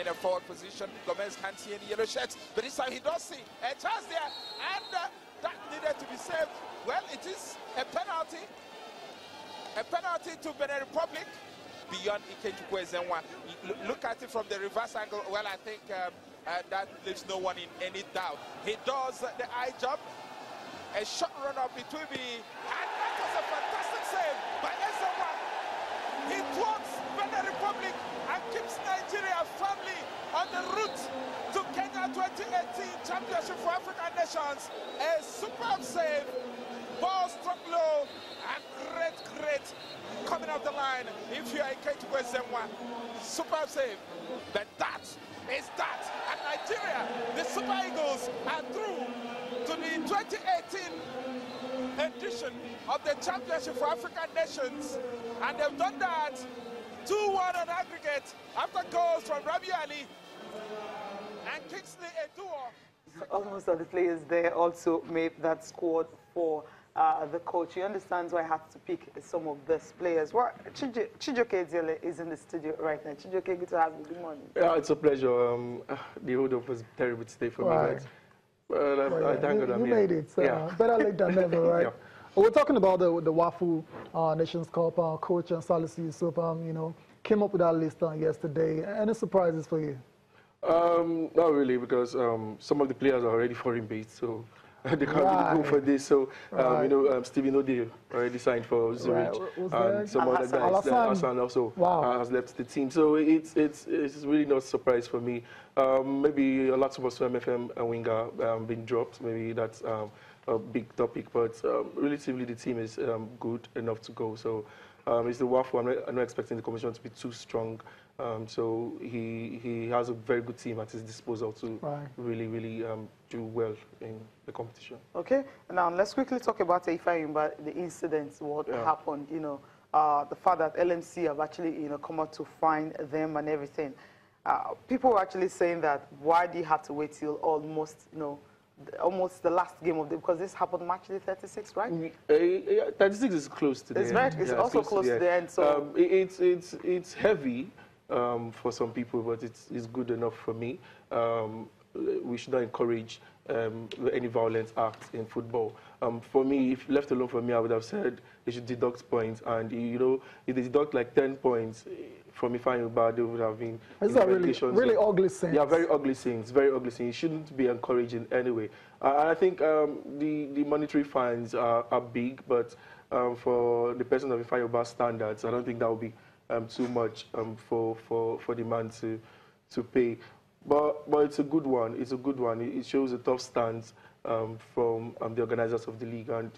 in a forward position. Gomez can't see any yellow shirts, but this time he does see a chance there, and that needed to be saved. Well, it is a penalty to Benin Republic beyond Pt.2 Zenwa. Look at it from the reverse angle. Well, I think that leaves no one in any doubt. He does the eye job, a shot run up between me, and that was a fantastic save by Zenwa. He thwarts Benin Republic and keeps Nigeria firmly on the route to Kenya 2018 Championship for African Nations. A superb save, ball struck low, and great coming off the line. If you are in Pt.2 Zenwa, superb save. But that is that, and Nigeria, the Super Eagles, are through to the 2018 edition of the Championship for African Nations, and they've done that 2-1 on aggregate after goals from Rabi Ali and Kingsley Eduo. Almost all the players there also made that squad for the coach. He understands why I have to pick some of these players. Well, Chijoke Edziele is in the studio right now. Chijoke, good to have you. Good morning. Yeah, it's a pleasure. The hold-up was terrible today for me, but I thank God I'm here. You made it. Better late than never, right? Yeah. We're talking about the WAFU Nations Cup. Coach and Salisu Yusuf, came up with that list yesterday. Any surprises for you? Not really, because some of the players are already foreign-based, so they can't really go for this. So, Stephen O'Dea already signed for Zurich, and some other guys. Hassan also has left the team. So it's really not a surprise for me. Maybe a lot of us MFM and winger been dropped. Maybe that's a big topic, but relatively the team is good enough to go. So it's the WAFU. I'm not expecting the commission to be too strong. So he has a very good team at his disposal to really do well in the competition. Okay, now let's quickly talk about IfeanyiUbah, the incidents, what happened. The fact that LMC have actually come out to find them and everything. People were actually saying that why do you have to wait till almost almost the last game of the, because this happened March 36, right? 36 is close to the end. It's also close to the end. So it's heavy for some people, but it's good enough for me. We should not encourage any violent acts in football. For me, if left alone for me, I would have said they should deduct points. And if they deduct like 10 points from IfeanyiUbah, they would have been. These are really ugly things. Yeah, very ugly things. Very ugly things. It shouldn't be encouraged in any way. I think the monetary fines are big, but for the person of IfeanyiUbah standards, I don't think that would be too much for the man to pay. But it's a good one. It's a good one. It shows a tough stance from the organizers of the league, and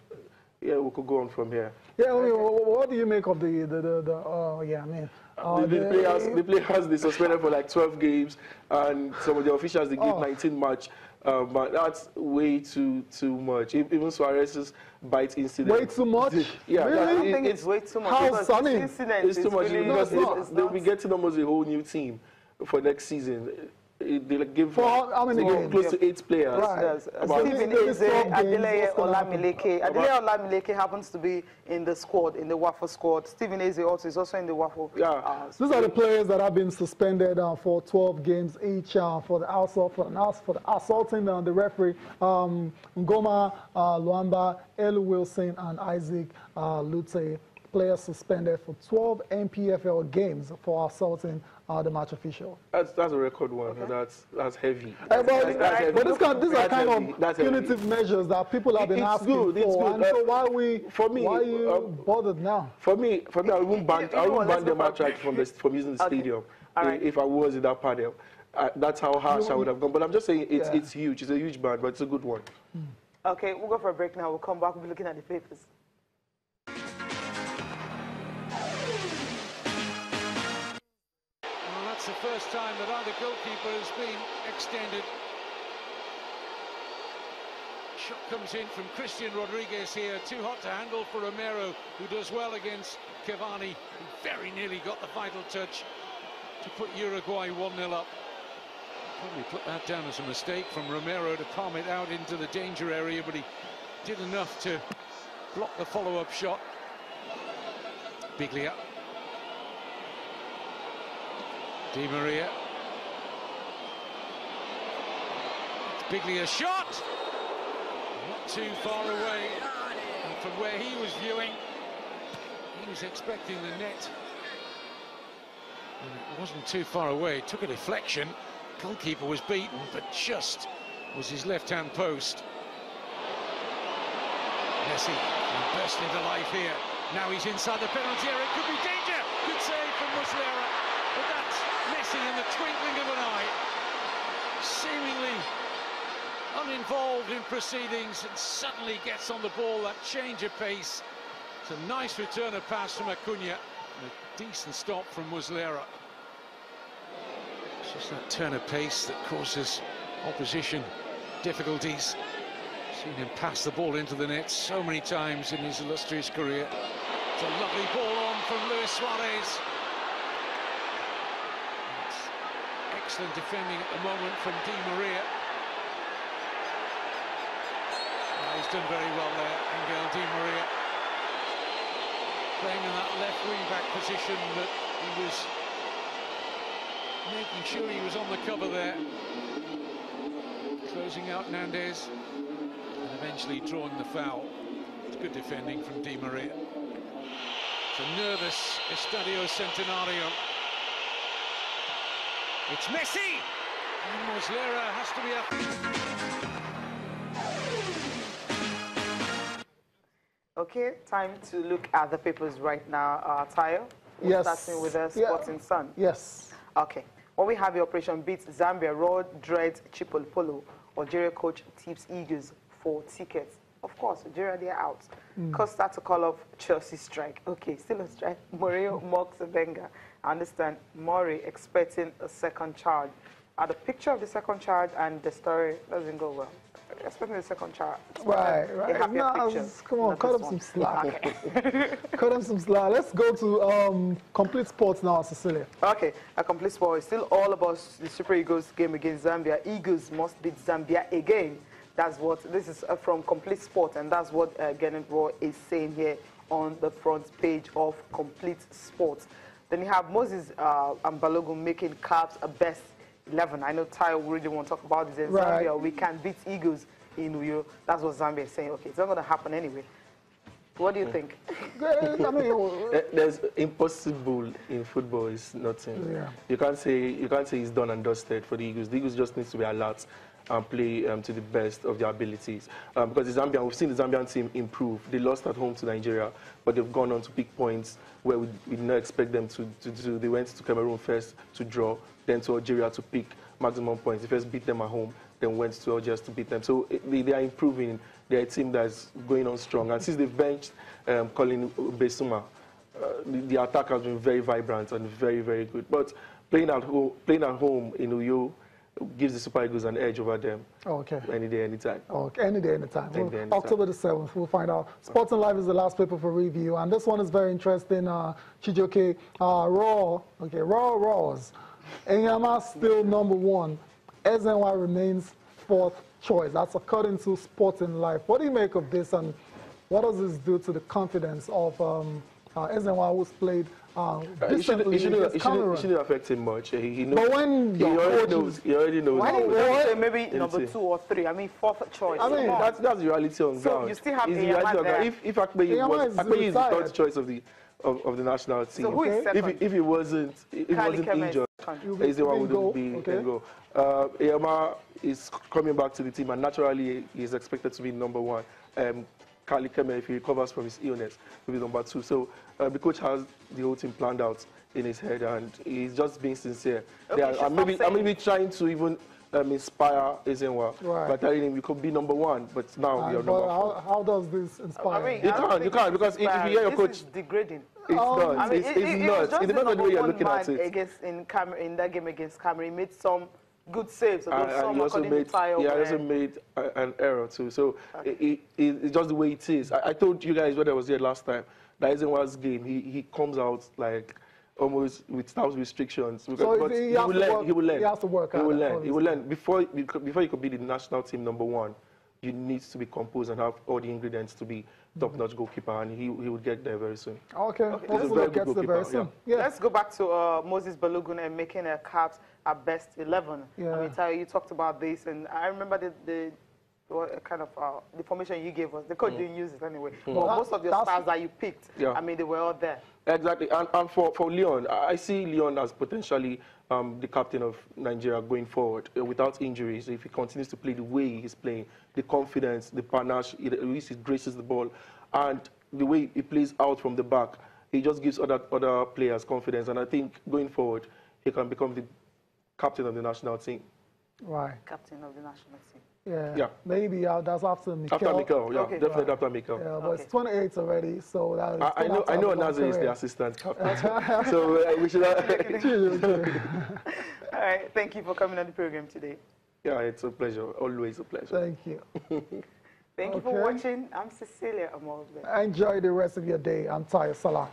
yeah, we could go on from here. Yeah, I mean, what do you make of the players they suspended for like 12 games, and some of the officials they give 19 match. But that's way too much. Even Suarez's bite incident. Way too much? Yeah, really? I don't think it's way too much. How sunny? It's too much because they'll be getting almost a whole new team for next season. They give close to 8 players. Right. Stephen Eze, Adeleye Olamileke. Adeleye Olamileke happens to be in the squad, in the WAFU squad. Stephen Eze also is also in the WAFU. Yeah. These are the players that have been suspended for 12 games each for the assaulting the referee. Ngoma Luamba, Elu Wilson, and Isaac Lute. Players suspended for 12 NPFL games for assaulting the match official. That's a record one. Okay. That's heavy. But these are kind of punitive measures that people have been asking for. And so why are you bothered now? For me, I wouldn't ban them outright from using the stadium if I was in that panel. That's how harsh I would have gone. But I'm just saying it's huge. It's a huge ban, but it's a good one. Okay, we'll go for a break now. We'll come back. We'll be looking at the papers. The first time that either goalkeeper has been extended. Shot comes in from Christian Rodriguez here, too hot to handle for Romero, who does well against Cavani, who very nearly got the vital touch to put Uruguay 1-0 up. Probably put that down as a mistake from Romero to palm it out into the danger area, but he did enough to block the follow-up shot. Biglia. Di Maria, Biglia shot! Not too far away. And from where he was viewing, he was expecting the net. And it wasn't too far away. It took a deflection. Goalkeeper was beaten, but just was his left-hand post. Messi burst into life here. Now he's inside the penalty area. It could be danger. Good save from Muslera. But that's Messi in the twinkling of an eye. Seemingly uninvolved in proceedings, and suddenly gets on the ball. That change of pace. It's a nice return of pass from Acuna. And a decent stop from Muslera. It's just that turn of pace that causes opposition difficulties. Seen him pass the ball into the net so many times in his illustrious career. It's a lovely ball on from Luis Suarez. It's excellent defending at the moment from Di Maria. He's done very well there, Angel Di Maria. Playing in that left wing-back position that he was making sure he was on the cover there. Closing out Nandez. And eventually drawing the foul. It's good defending from Di Maria. It's a nervous Estadio Centenario. It's Messi! And Muslera has to be up. Okay, time to look at the papers right now. Tayo, we're starting with the Sporting Sun. Yes. Okay. What we have the operation beats Zambia, Raw dreads Chipolopolo. Algeria coach tips Eagles for tickets. Of course, Algeria, they're out. Costa to call off Chelsea strike. Okay, still a strike. Mourinho mocks Wenger. I understand Murray expecting a second charge. The picture of the second charge and the story doesn't go well. Expecting the second charge. Right. Come on, cut him some slack. Okay. Cut him some slack. Let's go to Complete Sports now, Cecilia. Okay, a Complete Sport is still all about the Super Eagles game against Zambia. Eagles must beat Zambia again. That's what, this is from Complete Sport, and that's what Gennett Raw is saying here on the front page of Complete Sports. Then you have Moses and Balogun making Cavs a best 11. I know Ty really want to talk about this in Zambia. We can beat Eagles in Uyo. That's what Zambia is saying. Okay, it's not going to happen anyway. What do you think? I mean, there's impossible in football. It's nothing. Yeah. You can't say it's done and dusted for the Eagles. The Eagles just needs to be alert and play to the best of their abilities. Because the Zambian, we've seen the Zambian team improve. They lost at home to Nigeria, but they've gone on to pick points where we did not expect them to do. They went to Cameroon first to draw, then to Algeria to pick maximum points. They first beat them at home, then went to Algiers to beat them. So they are improving. They're a team that's going on strong. And since they've benched Colin Besuma, the attack has been very vibrant and very, very good. But playing at home in Uyo gives the Super Eagles an edge over them. Okay. Any day, anytime. Okay, any day, anytime. October the 7th, we'll find out. Sporting Life is the last paper for review, and this one is very interesting. Chijoke, Raws. Enyama still #1. SNY remains 4th choice. That's according to Sporting Life. What do you make of this, and what does this do to the confidence of SNY, who's played it shouldn't affect him much. He knows. But when he already knows. Why do you say maybe number 2 or 3? I mean, 4th choice. I mean, that's the reality on ground. So you still have Enyama there. If Akpeyi is the 3rd choice of the national team. So who is second? If he wasn't injured, Ezewa wouldn't be in goal. Enyama is coming back to the team, and naturally he is expected to be #1. Kali Keme, if he recovers from his illness, will be #2. So the coach has the whole team planned out in his head, and he's just being sincere. I'm maybe trying to even inspire Ezenwa by telling him you could be #1, but now you're #4. How does this inspire? I mean, you can't because if you hear your coach, this is degrading. It's not. I mean, it's not. It depends on the way you're looking at it. In that game against Cameroon, he made some good saves. And he also made an error too. So it's just the way it is. I told you guys when I was here last time, that Ezenwa's game, he comes out like almost without restrictions. So he will learn. He will learn. Before he could be the national team #1, you need to be composed and have all the ingredients to be top-notch goalkeeper, and he will get there very soon. Okay. Hopefully he gets there very soon. Yeah. Let's go back to Moses Balogun and making a Caps at best 11. Yeah. I mean, Tayo, you talked about this, and I remember the kind of the formation you gave us. The coach didn't use it anyway. But most of your stars that you picked, I mean, they were all there. Exactly. And for Leon, I see Leon as potentially the captain of Nigeria going forward without injuries. If he continues to play the way he's playing, the confidence, the panache, he graces the ball, and the way he plays out from the back, he just gives other players confidence. And I think going forward, he can become the captain of the national team. Right. Captain of the national team. Yeah. Maybe that's after Mikel. After Mikel, yeah, definitely after Mikel. Yeah, but it's 28 already, so that is I know Nazi is the assistant captain, so we should. All right, thank you for coming on the program today. Yeah, it's a pleasure. Always a pleasure. Thank you. Thank you for watching. I'm Cecilia Amolbe. Enjoy the rest of your day. I'm Tayo Salah.